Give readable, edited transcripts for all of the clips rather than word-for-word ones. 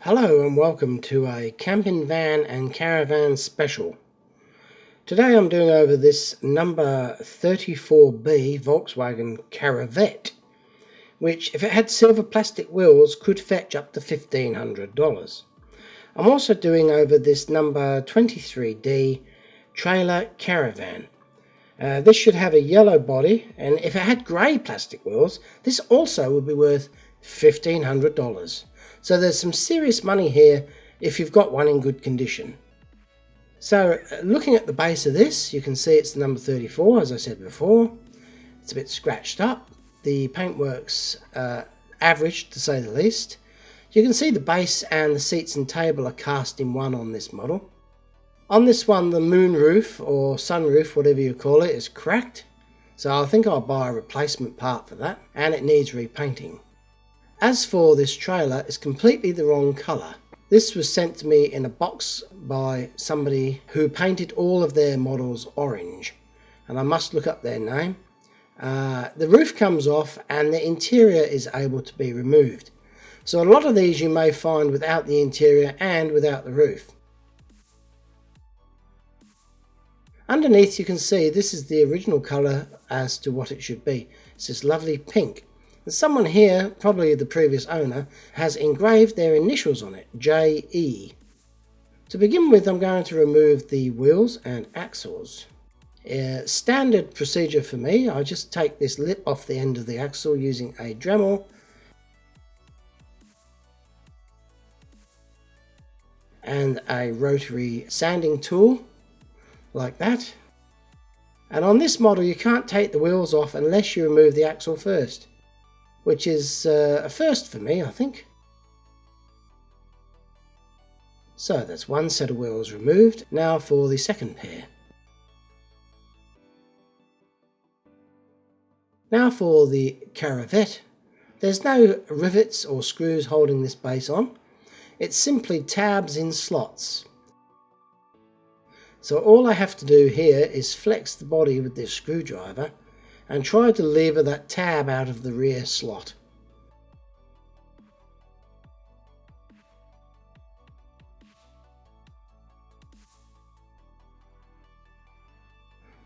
Hello and welcome to a camping van and caravan special. Today I'm doing over this number 34B Volkswagen Caravette, which if it had silver plastic wheels could fetch up to $1,500. I'm also doing over this number 23D trailer caravan. This should have a yellow body, and if it had grey plastic wheels, this also would be worth $1,500. So there's some serious money here if you've got one in good condition. So looking at the base of this, you can see it's the number 34, as I said before. It's a bit scratched up. The paintwork's average, to say the least. You can see the base and the seats and table are cast in one on this model. On this one, the moon roof or sunroof, whatever you call it, is cracked. So I think I'll buy a replacement part for that, and it needs repainting. As for this trailer, it's completely the wrong colour. This was sent to me in a box by somebody who painted all of their models orange, and I must look up their name. The roof comes off and the interior is able to be removed. So a lot of these you may find without the interior and without the roof. Underneath you can see this is the original colour as to what it should be. It's this lovely pink. Someone here, probably the previous owner, has engraved their initials on it, JE. To begin with, I'm going to remove the wheels and axles. Standard procedure for me, I just take this lip off the end of the axle using a Dremel and a rotary sanding tool, like that. And on this model you can't take the wheels off unless you remove the axle first, which is a first for me, I think. So that's one set of wheels removed. Now for the second pair. Now for the Caravette. There's no rivets or screws holding this base on. It's simply tabs in slots. So all I have to do here is flex the body with this screwdriver and try to lever that tab out of the rear slot.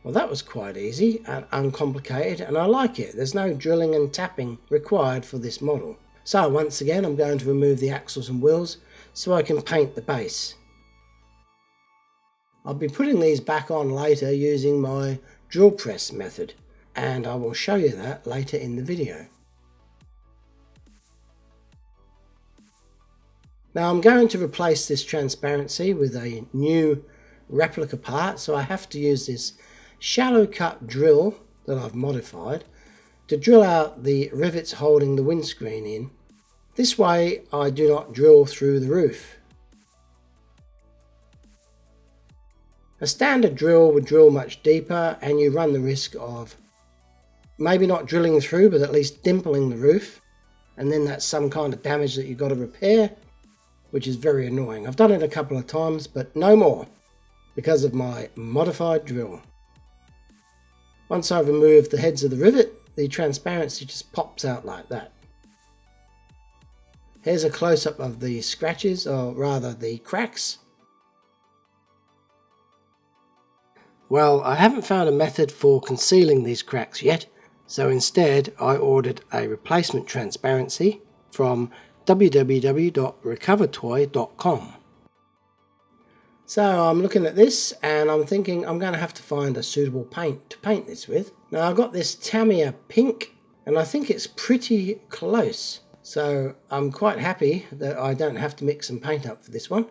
Well, that was quite easy and uncomplicated, and I like it. There's no drilling and tapping required for this model. So once again I'm going to remove the axles and wheels so I can paint the base. I'll be putting these back on later using my drill press method, and I will show you that later in the video. Now I'm going to replace this transparency with a new replica part, so I have to use this shallow cut drill that I've modified to drill out the rivets holding the windscreen in. This way I do not drill through the roof. A standard drill would drill much deeper and you run the risk of maybe not drilling through, but at least dimpling the roof, and then that's some kind of damage that you've got to repair, which is very annoying. I've done it a couple of times, but no more because of my modified drill. Once I've removed the heads of the rivet, the transparency just pops out like that. Here's a close-up of the scratches, or rather the cracks. Well, I haven't found a method for concealing these cracks yet, so instead I ordered a replacement transparency from www.recovertoy.com. So I'm looking at this and I'm thinking I'm going to have to find a suitable paint to paint this with. Now I've got this Tamiya pink and I think it's pretty close, so I'm quite happy that I don't have to mix and paint up for this one.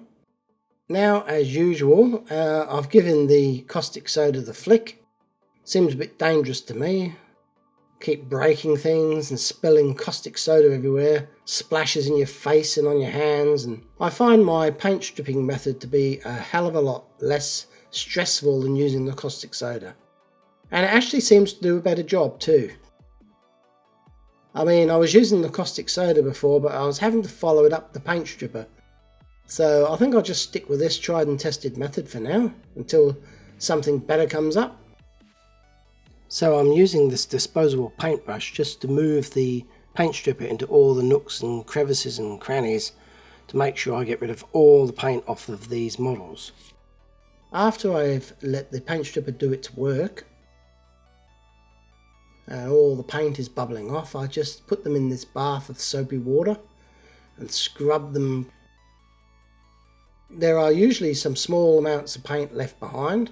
Now, as usual, I've given the caustic soda the flick. Seems a bit dangerous to me. Keep breaking things and spilling caustic soda everywhere, splashes in your face and on your hands, and I find my paint stripping method to be a hell of a lot less stressful than using the caustic soda. And it actually seems to do a better job too. I mean, I was using the caustic soda before, but I was having to follow it up with the paint stripper. So I think I'll just stick with this tried and tested method for now, until something better comes up. So I'm using this disposable paintbrush just to move the paint stripper into all the nooks and crevices and crannies to make sure I get rid of all the paint off of these models. After I've let the paint stripper do its work and all the paint is bubbling off, I just put them in this bath of soapy water and scrub them. There are usually some small amounts of paint left behind,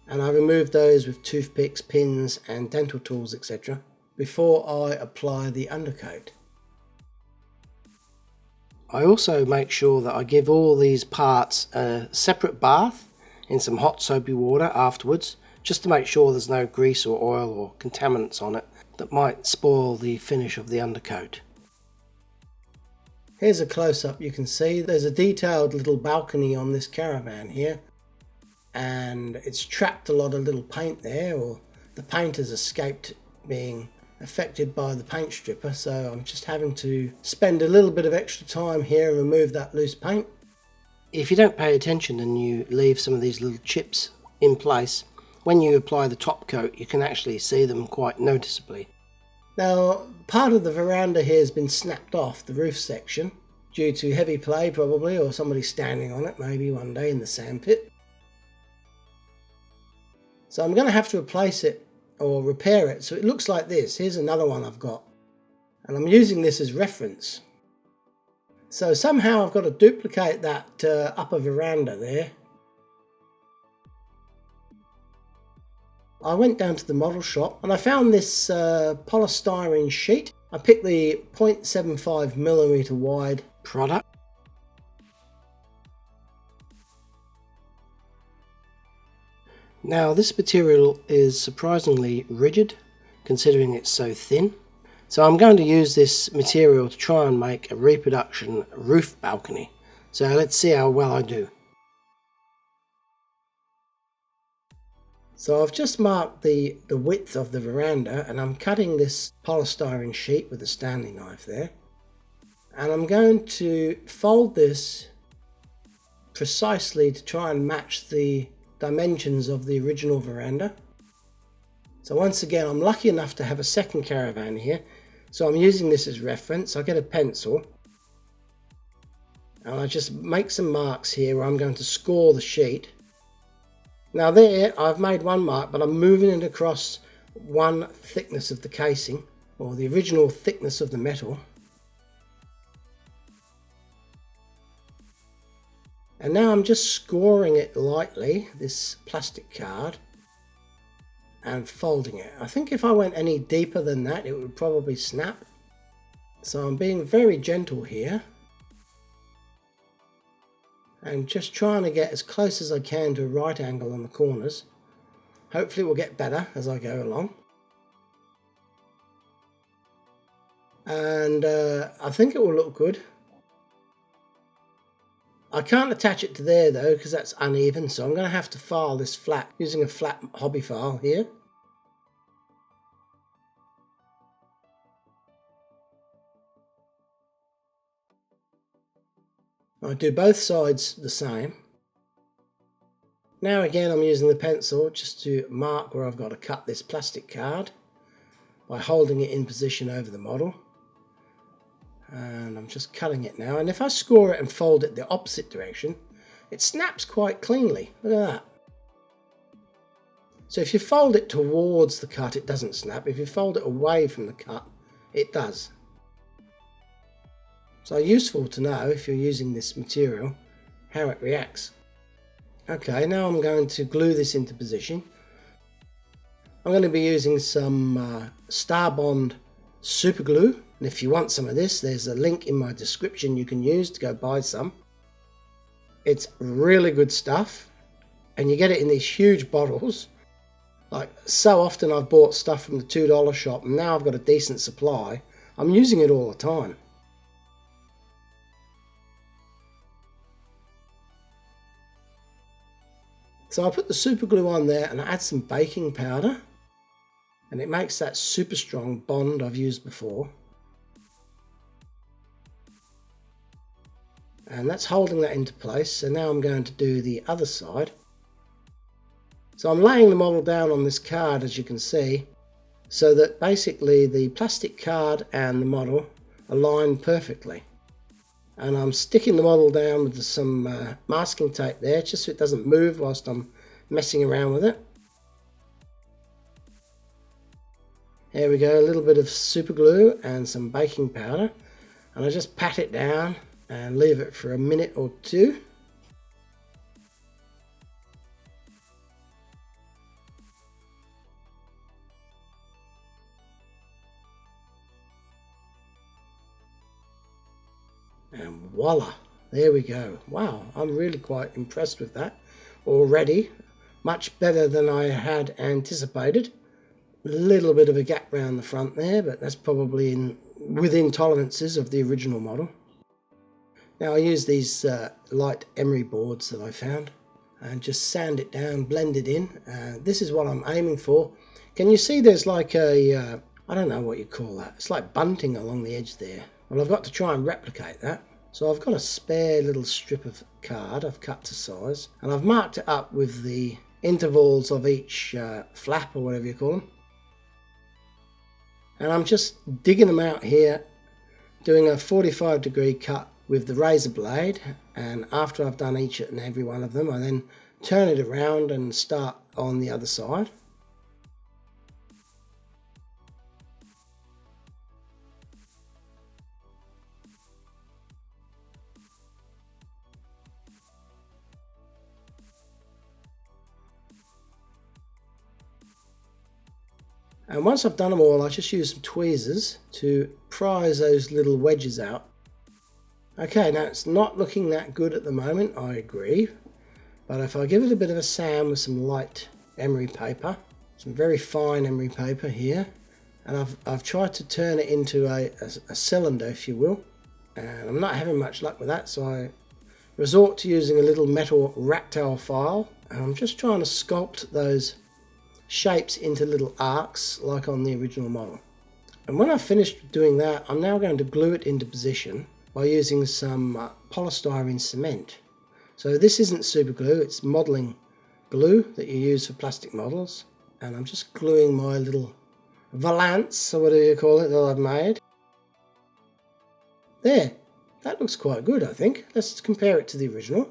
and I remove those with toothpicks, pins and dental tools, etc. before I apply the undercoat. I also make sure that I give all these parts a separate bath in some hot soapy water afterwards, just to make sure there's no grease or oil or contaminants on it that might spoil the finish of the undercoat. Here's a close-up. You can see there's a detailed little balcony on this Caravan here, and it's trapped a lot of little paint there, or the paint has escaped being affected by the paint stripper, so I'm just having to spend a little bit of extra time here and remove that loose paint. If you don't pay attention and you leave some of these little chips in place, when you apply the top coat you can actually see them quite noticeably. Now, part of the veranda here has been snapped off, the roof section, due to heavy play probably, or somebody standing on it maybe one day in the sandpit. So I'm going to have to replace it or repair it so it looks like this. Here's another one I've got, and I'm using this as reference. So somehow I've got to duplicate that upper veranda there. I went down to the model shop and I found this polystyrene sheet. I picked the 0.75mm wide product. Now this material is surprisingly rigid considering it's so thin. So I'm going to use this material to try and make a reproduction roof balcony. So let's see how well I do. So I've just marked the width of the veranda, and I'm cutting this polystyrene sheet with a Stanley knife there. And I'm going to fold this precisely to try and match the dimensions of the original veranda. So once again, I'm lucky enough to have a second Caravan here, so I'm using this as reference. I get a pencil and I just make some marks here where I'm going to score the sheet. Now there I've made one mark, but I'm moving it across one thickness of the casing, or the original thickness of the metal. And now I'm just scoring it lightly, this plastic card, and folding it. I think if I went any deeper than that it would probably snap. So I'm being very gentle here and just trying to get as close as I can to a right angle on the corners. Hopefully it will get better as I go along. And I think it will look good. I can't attach it to there though because that's uneven, so I'm going to have to file this flat using a flat hobby file here. I do both sides the same. Now again I'm using the pencil just to mark where I've got to cut this plastic card by holding it in position over the model. And I'm just cutting it now, and if I score it and fold it the opposite direction, it snaps quite cleanly. Look at that. So if you fold it towards the cut it doesn't snap. If you fold it away from the cut it does. So useful to know if you're using this material how it reacts. Okay, now I'm going to glue this into position. I'm going to be using some Star Bond super glue, and if you want some of this there's a link in my description you can use to go buy some. It's really good stuff and you get it in these huge bottles. Like so often I've bought stuff from the $2 shop and now I've got a decent supply. I'm using it all the time. So I put the super glue on there and I add some baking powder, and it makes that super strong bond I've used before. And that's holding that into place. So now I'm going to do the other side. So I'm laying the model down on this card, as you can see, so that basically the plastic card and the model align perfectly. And I'm sticking the model down with some masking tape there, just so it doesn't move whilst I'm messing around with it. There we go, a little bit of super glue and some baking powder. And I just pat it down and leave it for a minute or two. And voila, there we go. Wow, I'm really quite impressed with that already. Much better than I had anticipated. A little bit of a gap around the front there, but that's probably within tolerances of the original model. Now I use these light emery boards that I found and just sand it down, blend it in. This is what I'm aiming for. Can you see there's like a, I don't know what you call that. It's like bunting along the edge there. Well, I've got to try and replicate that. So I've got a spare little strip of card I've cut to size, and I've marked it up with the intervals of each flap, or whatever you call them. And I'm just digging them out here, doing a 45-degree cut with the razor blade, and after I've done each and every one of them, I then turn it around and start on the other side. And once I've done them all, I just use some tweezers to prise those little wedges out. Okay, now it's not looking that good at the moment, I agree. But if I give it a bit of a sand with some light emery paper, some very fine emery paper here, and I've tried to turn it into a cylinder, if you will, and I'm not having much luck with that, so I resort to using a little metal rat tail file, and I'm just trying to sculpt those shapes into little arcs like on the original model. And when I've finished doing that, I'm now going to glue it into position by using some polystyrene cement. So this isn't super glue, it's modelling glue that you use for plastic models, and I'm just gluing my little valance, or whatever you call it, that I've made. There, that looks quite good, I think. Let's compare it to the original.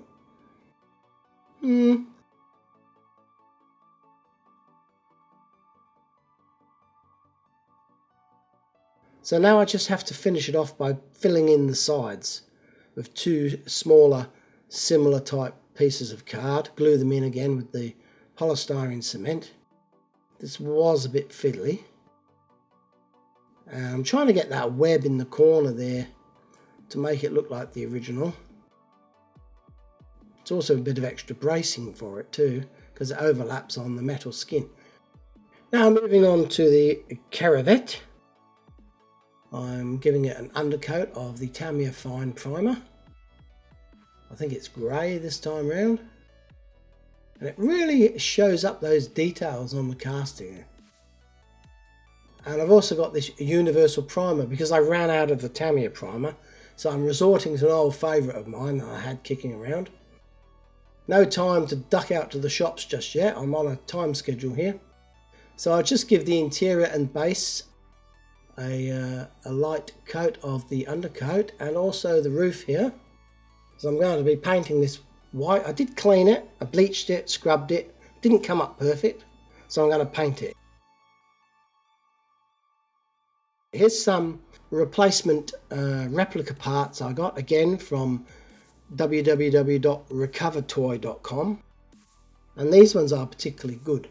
So now I just have to finish it off by filling in the sides with two smaller, similar type pieces of card, glue them in again with the polystyrene cement. This was a bit fiddly. I'm trying to get that web in the corner there to make it look like the original. It's also a bit of extra bracing for it too, because it overlaps on the metal skin. Now moving on to the Caravette. I'm giving it an undercoat of the Tamiya Fine Primer. I think it's grey this time round. And it really shows up those details on the casting. And I've also got this universal primer because I ran out of the Tamiya primer. So I'm resorting to an old favourite of mine that I had kicking around. No time to duck out to the shops just yet. I'm on a time schedule here. So I'll just give the interior and base a light coat of the undercoat and also the roof here. So I'm going to be painting this white. I did clean it, I bleached it, scrubbed it, didn't come up perfect, so I'm going to paint it. Here's some replacement replica parts I got again from www.recovertoy.com, and these ones are particularly good.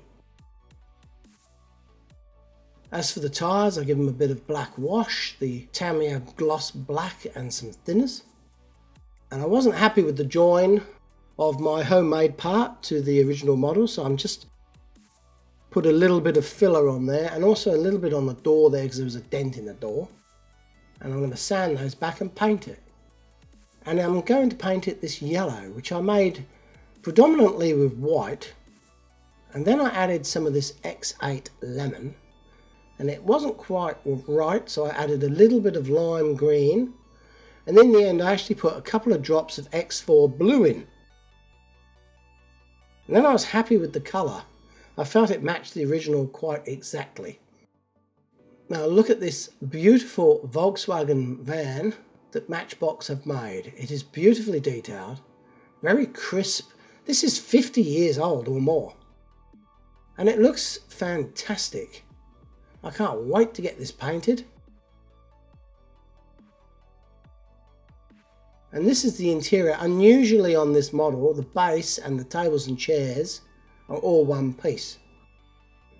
As for the tyres, I give them a bit of black wash, the Tamiya gloss black and some thinners. And I wasn't happy with the join of my homemade part to the original model, so I'm just put a little bit of filler on there and also a little bit on the door there because there was a dent in the door. And I'm going to sand those back and paint it. And I'm going to paint it this yellow, which I made predominantly with white. And then I added some of this X8 lemon. And it wasn't quite right, so I added a little bit of lime green, and in the end I actually put a couple of drops of X4 blue in. And then I was happy with the colour. I felt it matched the original quite exactly. Now look at this beautiful Volkswagen van that Matchbox have made. It is beautifully detailed, very crisp. This is 50 years old or more, and it looks fantastic. I can't wait to get this painted. And this is the interior. Unusually on this model, the base and the tables and chairs are all one piece.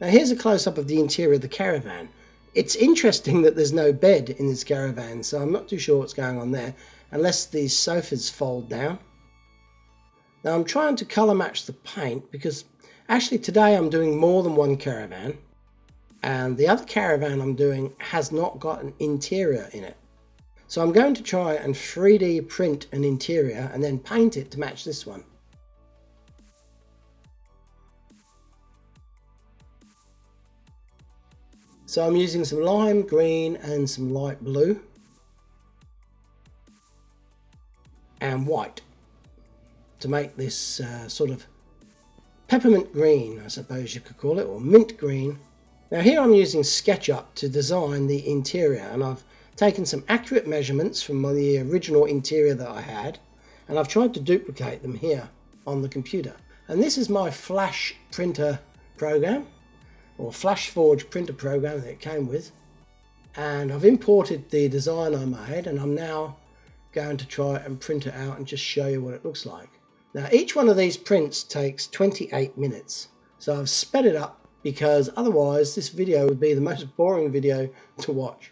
Now here's a close-up of the interior of the Caravan. It's interesting that there's no bed in this Caravan, so I'm not too sure what's going on there, unless these sofas fold down. Now I'm trying to colour match the paint because actually today I'm doing more than one Caravan, and the other Caravan I'm doing has not got an interior in it. So I'm going to try and 3D print an interior and then paint it to match this one. So I'm using some lime green and some light blue and white to make this sort of peppermint green, I suppose you could call it, or mint green. Now here I'm using SketchUp to design the interior, and I've taken some accurate measurements from the original interior that I had, and I've tried to duplicate them here on the computer. And this is my Flash printer program, or Flash Forge printer program that it came with, and I've imported the design I made, and I'm now going to try and print it out and just show you what it looks like. Now each one of these prints takes 28 minutes, so I've sped it up because otherwise this video would be the most boring video to watch.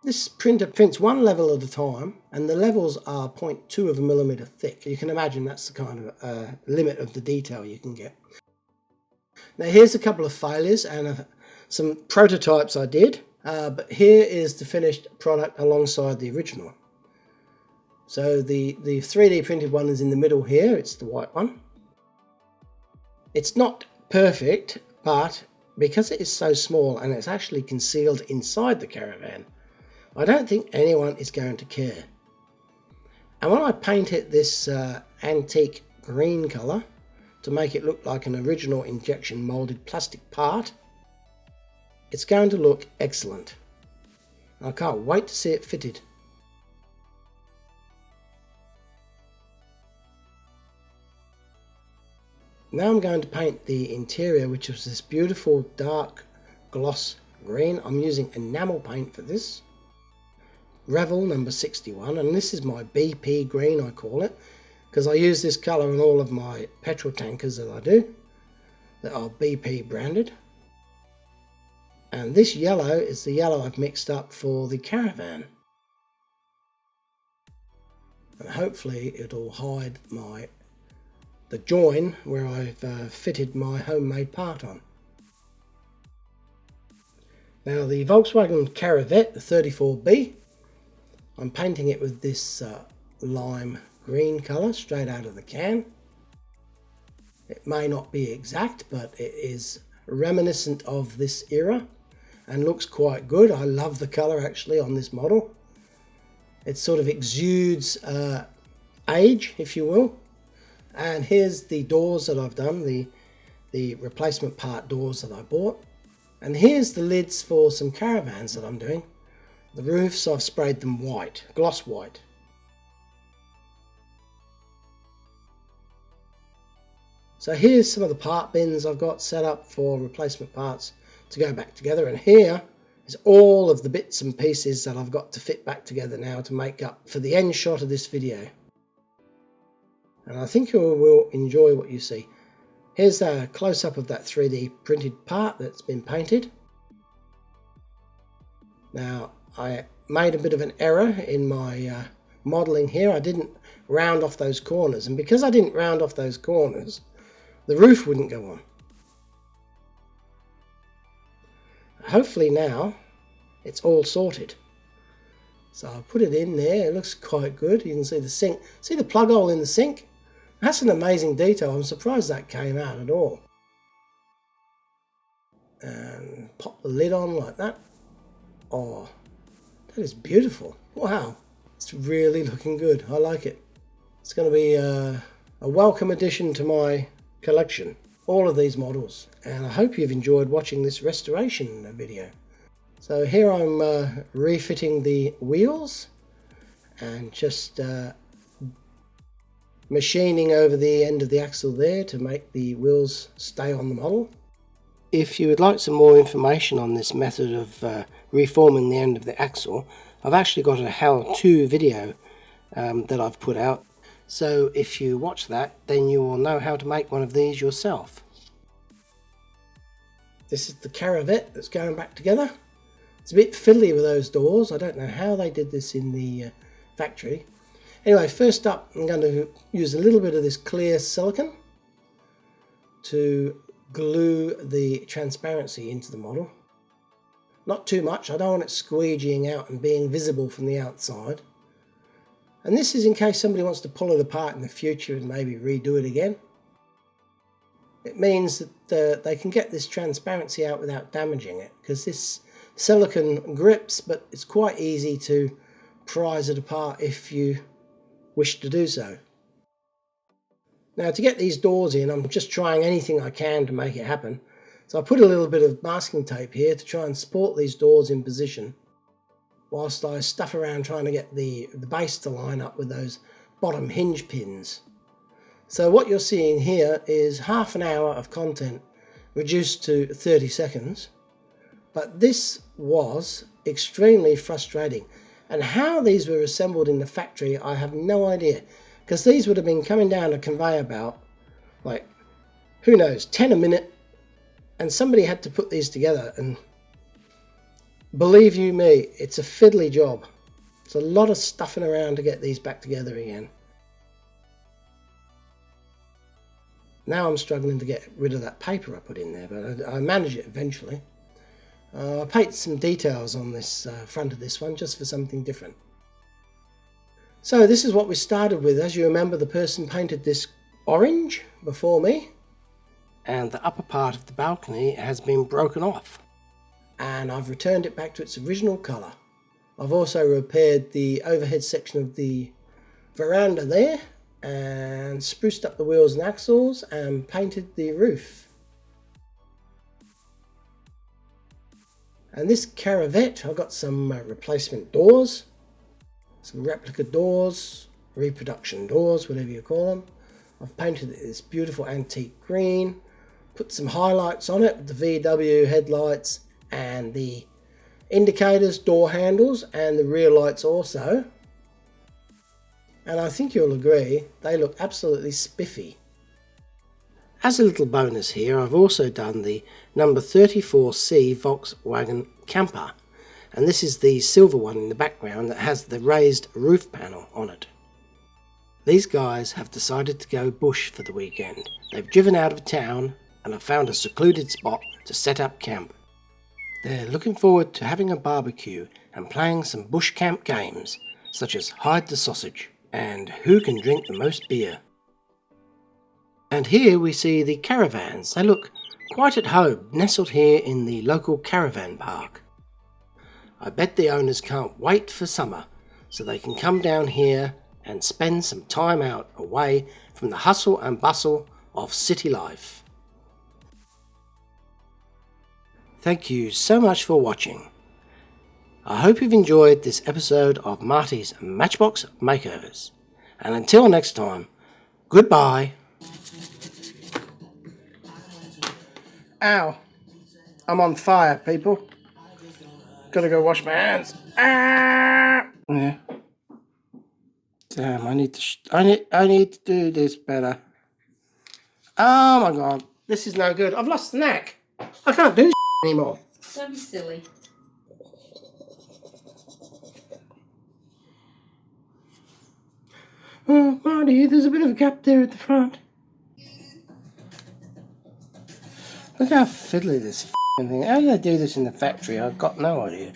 This printer prints one level at a time, and the levels are 0.2 of a millimeter thick. You can imagine that's the kind of limit of the detail you can get. Now here's a couple of failures and some prototypes I did, but here is the finished product alongside the original. So the 3D printed one is in the middle here, it's the white one. It's not perfect, but because it is so small and it's actually concealed inside the Caravan, I don't think anyone is going to care. And when I paint it this antique green colour to make it look like an original injection moulded plastic part, it's going to look excellent. I can't wait to see it fitted. Now I'm going to paint the interior, which is this beautiful dark gloss green. I'm using enamel paint for this. Revel number 61, and this is my BP green, I call it, because I use this colour in all of my petrol tankers that I do, that are BP branded. And this yellow is the yellow I've mixed up for the Caravan. And hopefully it'll hide the join where I've fitted my homemade part on. Now the Volkswagen Caravette, the 34B, I'm painting it with this lime green colour straight out of the can. It may not be exact, but it is reminiscent of this era and looks quite good. I love the colour actually on this model. It sort of exudes age, if you will. And here's the doors that I've done, the replacement part doors that I bought. And here's the lids for some Caravans that I'm doing. The roofs, I've sprayed them white, gloss white. So here's some of the part bins I've got set up for replacement parts to go back together, and here is all of the bits and pieces that I've got to fit back together now to make up for the end shot of this video. And I think you will enjoy what you see. Here's a close-up of that 3D printed part that's been painted. Now I made a bit of an error in my modelling here. I didn't round off those corners, and because I didn't round off those corners, the roof wouldn't go on. Hopefully now it's all sorted. So I'll put it in there. It looks quite good. You can see the sink. See the plug hole in the sink? That's an amazing detail. I'm surprised that came out at all. And pop the lid on like that. Oh, that is beautiful. Wow, it's really looking good. I like it. It's going to be a welcome addition to my collection, all of these models, and I hope you've enjoyed watching this restoration video. So here I'm refitting the wheels and just machining over the end of the axle there to make the wheels stay on the model. If you would like some more information on this method of reforming the end of the axle, I've actually got a how-to video that I've put out. So if you watch that, then you will know how to make one of these yourself. This is the Caravette that's going back together. It's a bit fiddly with those doors. I don't know how they did this in the factory. Anyway, first up, I'm going to use a little bit of this clear silicone to glue the transparency into the model. Not too much, I don't want it squeegeeing out and being visible from the outside. And this is in case somebody wants to pull it apart in the future and maybe redo it again. It means that they can get this transparency out without damaging it, because this silicone grips, but it's quite easy to prise it apart if you wish to do so. Now, to get these doors in, I'm just trying anything I can to make it happen. So I put a little bit of masking tape here to try and support these doors in position, whilst I stuff around trying to get the base to line up with those bottom hinge pins. So what you're seeing here is half an hour of content reduced to 30 seconds. But this was extremely frustrating. And how these were assembled in the factory, I have no idea. Because these would have been coming down a conveyor belt, like, who knows, 10 a minute. And somebody had to put these together. And believe you me, it's a fiddly job. It's a lot of stuffing around to get these back together again. Now I'm struggling to get rid of that paper I put in there, but I manage it eventually. I painted some details on this front of this one just for something different. So this is what we started with. As you remember, the person painted this orange before me, and the upper part of the balcony has been broken off, and I've returned it back to its original colour. I've also repaired the overhead section of the veranda there and spruced up the wheels and axles and painted the roof. And this Caravette, I've got some replacement doors, some replica doors, reproduction doors, whatever you call them. I've painted it this beautiful antique green, put some highlights on it with the VW headlights and the indicators, door handles, and the rear lights also. And I think you'll agree, they look absolutely spiffy. As a little bonus here, I've also done the number 34C Volkswagen camper, and this is the silver one in the background that has the raised roof panel on it. These guys have decided to go bush for the weekend. They've driven out of town and have found a secluded spot to set up camp. They're looking forward to having a barbecue and playing some bush camp games, such as hide the sausage and who can drink the most beer. And here we see the Caravans. They look quite at home, nestled here in the local caravan park. I bet the owners can't wait for summer so they can come down here and spend some time out away from the hustle and bustle of city life. Thank you so much for watching. I hope you've enjoyed this episode of Marty's Matchbox Makeovers. And until next time, goodbye. Ow, I'm on fire, people. Gotta go wash my hands. Ah! Yeah. Damn, I need to do this better. Oh my god, this is no good. I've lost the knack. I can't do anymore. Don't be silly. Oh, Marty, there's a bit of a gap there at the front. Look how fiddly this thing. How do they do this in the factory? I've got no idea.